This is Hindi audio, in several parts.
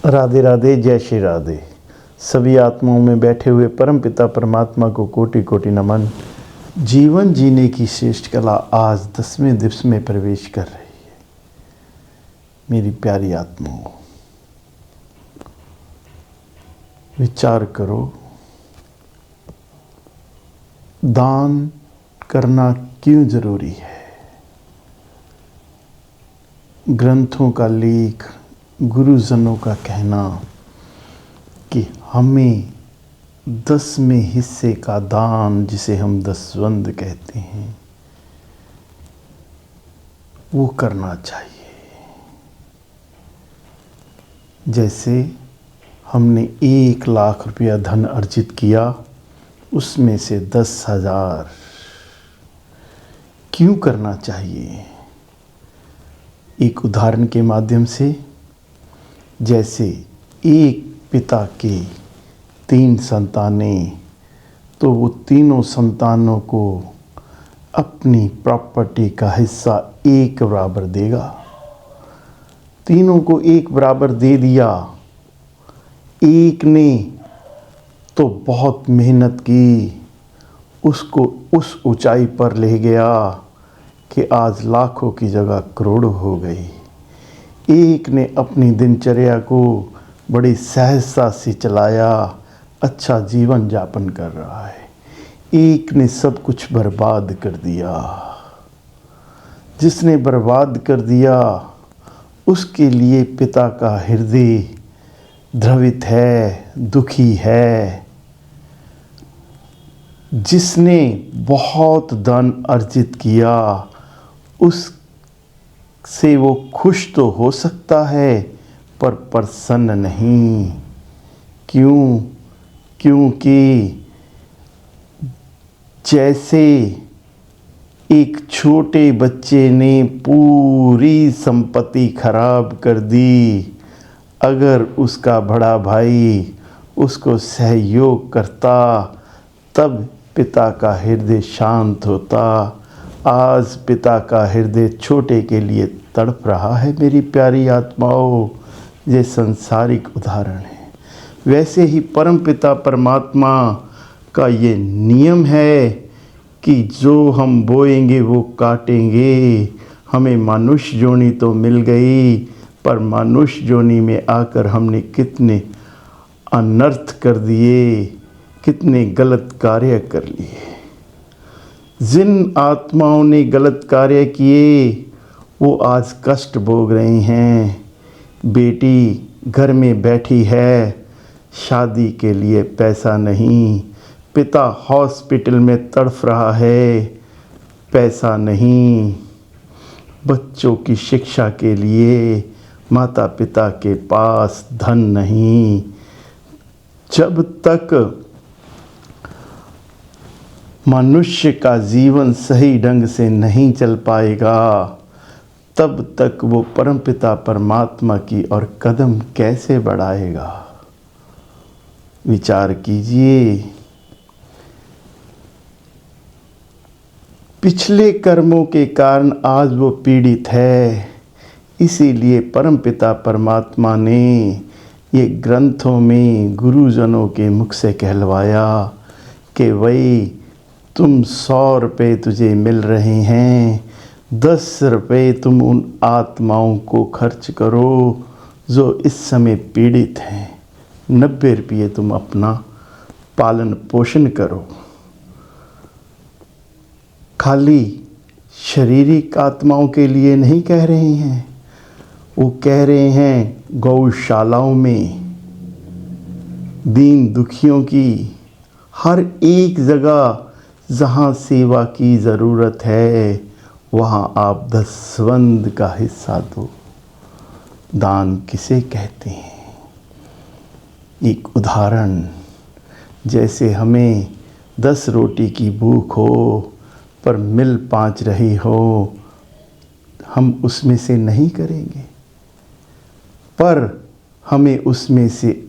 राधे राधे, जय श्री राधे। सभी आत्माओं में बैठे हुए परम पिता परमात्मा को कोटि कोटि नमन। जीवन जीने की श्रेष्ठ कला आज 10वें दिवस में प्रवेश कर रही है। मेरी प्यारी आत्माओं, विचार करो, दान करना क्यों जरूरी है। ग्रंथों का लेख, गुरुजनों का कहना कि हमें 10वें हिस्से का दान, जिसे हम दसवंध कहते हैं, वो करना चाहिए। जैसे हमने 1,00,000 रुपया धन अर्जित किया, उसमें से 10,000 क्यों करना चाहिए। एक उदाहरण के माध्यम से, जैसे एक पिता के 3 संतानें, तो वो तीनों संतानों को अपनी प्रॉपर्टी का हिस्सा एक बराबर देगा। तीनों को एक बराबर दे दिया। एक ने तो बहुत मेहनत की, उसको उस ऊंचाई पर ले गया कि आज लाखों की जगह करोड़ों हो गई। एक ने अपनी दिनचर्या को बड़ी सहजता से चलाया, अच्छा जीवन यापन कर रहा है। एक ने सब कुछ बर्बाद कर दिया। जिसने बर्बाद कर दिया, उसके लिए पिता का हृदय द्रवित है, दुखी है। जिसने बहुत धन अर्जित किया, उससे वो खुश तो हो सकता है पर प्रसन्न नहीं। क्यों? क्योंकि जैसे एक छोटे बच्चे ने पूरी संपत्ति खराब कर दी, अगर उसका बड़ा भाई उसको सहयोग करता, तब पिता का हृदय शांत होता। आज पिता का हृदय छोटे के लिए तड़प रहा है। मेरी प्यारी आत्माओं, ये संसारिक उदाहरण है। वैसे ही परम पिता परमात्मा का ये नियम है कि जो हम बोएंगे वो काटेंगे। हमें मनुष्य जोनी तो मिल गई, पर मनुष्य जोनी में आकर हमने कितने अनर्थ कर दिए, कितने गलत कार्य कर लिए। जिन आत्माओं ने गलत कार्य किए, वो आज कष्ट भोग रही हैं। बेटी घर में बैठी है, शादी के लिए पैसा नहीं। पिता हॉस्पिटल में तड़फ रहा है, पैसा नहीं। बच्चों की शिक्षा के लिए माता पिता के पास धन नहीं। जब तक मनुष्य का जीवन सही ढंग से नहीं चल पाएगा, तब तक वो परमपिता परमात्मा की ओर कदम कैसे बढ़ाएगा। विचार कीजिए। पिछले कर्मों के कारण आज वो पीड़ित है। इसीलिए परमपिता परमात्मा ने ये ग्रंथों में गुरुजनों के मुख से कहलवाया कि वही तुम 100 रुपये तुझे मिल रहे हैं, 10 रुपये तुम उन आत्माओं को खर्च करो जो इस समय पीड़ित हैं। 90 रुपये तुम अपना पालन पोषण करो। खाली शारीरिक आत्माओं के लिए नहीं कह रहे हैं, वो कह रहे हैं गौशालाओं में दीन दुखियों की हर एक जगह जहाँ सेवा की ज़रूरत है, वहाँ आप दसवंध का हिस्सा दो। दान किसे कहते हैं? एक उदाहरण, जैसे हमें 10 रोटी की भूख हो पर मिल 5 रही हो, हम उसमें से नहीं करेंगे, पर हमें उसमें से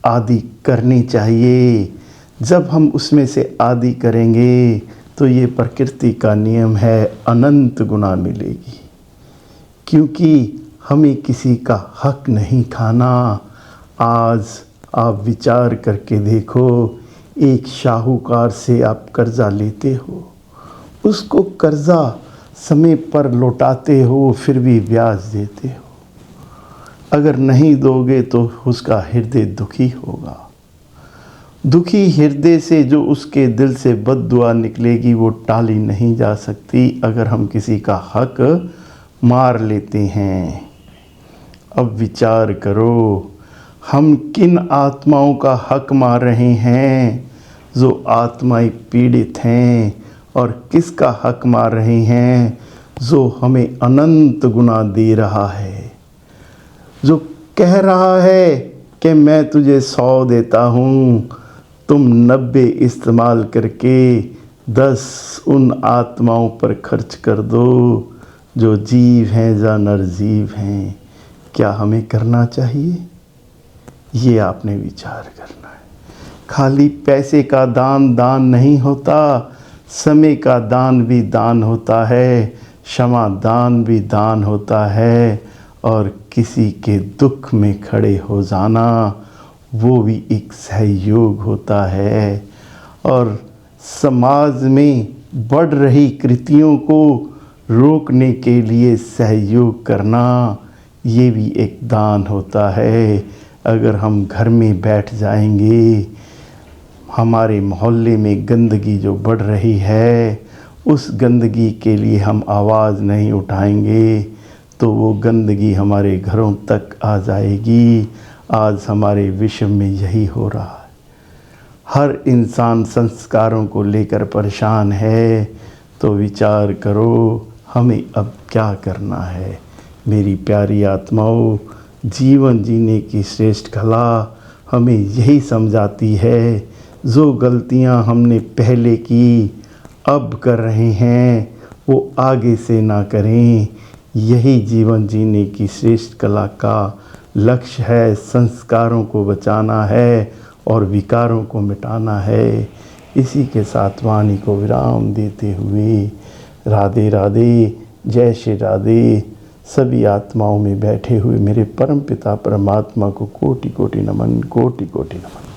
आदि करनी चाहिए। जब हम उसमें से आदि करेंगे तो ये प्रकृति का नियम है, अनंत गुना मिलेगी। क्योंकि हमें किसी का हक नहीं खाना। आज आप विचार करके देखो, एक शाहूकार से आप कर्ज़ा लेते हो, उसको कर्ज़ा समय पर लौटाते हो, फिर भी ब्याज देते हो। अगर नहीं दोगे तो उसका हृदय दुखी होगा। दुखी हृदय से जो उसके दिल से बद्दुआ निकलेगी वो टाली नहीं जा सकती। अगर हम किसी का हक मार लेते हैं, अब विचार करो, हम किन आत्माओं का हक मार रहे हैं? जो आत्माएं पीड़ित हैं। और किसका हक मार रहे हैं? जो हमें अनंत गुना दे रहा है, जो कह रहा है कि मैं तुझे 100 देता हूँ, तुम 90 इस्तेमाल करके 10 उन आत्माओं पर खर्च कर दो जो जीव हैं या नरजीव हैं। क्या हमें करना चाहिए? ये आपने विचार करना है। खाली पैसे का दान दान नहीं होता, समय का दान भी दान होता है, क्षमा दान भी दान होता है, और किसी के दुख में खड़े हो जाना वो भी एक सहयोग होता है। और समाज में बढ़ रही कृतियों को रोकने के लिए सहयोग करना ये भी एक दान होता है। अगर हम घर में बैठ जाएंगे, हमारे मोहल्ले में गंदगी जो बढ़ रही है, उस गंदगी के लिए हम आवाज़ नहीं उठाएंगे तो वो गंदगी हमारे घरों तक आ जाएगी। आज हमारे विश्व में यही हो रहा है। हर इंसान संस्कारों को लेकर परेशान है। तो विचार करो, हमें अब क्या करना है? मेरी प्यारी आत्माओं, जीवन जीने की श्रेष्ठ कला हमें यही समझाती है, जो गलतियां हमने पहले की, अब कर रहे हैं, वो आगे से ना करें। यही जीवन जीने की श्रेष्ठ कला का लक्ष्य है। संस्कारों को बचाना है और विकारों को मिटाना है। इसी के साथ वाणी को विराम देते हुए राधे राधे, जय श्री राधे। सभी आत्माओं में बैठे हुए मेरे परम पिता परमात्मा को कोटि कोटि नमन, कोटि कोटि नमन।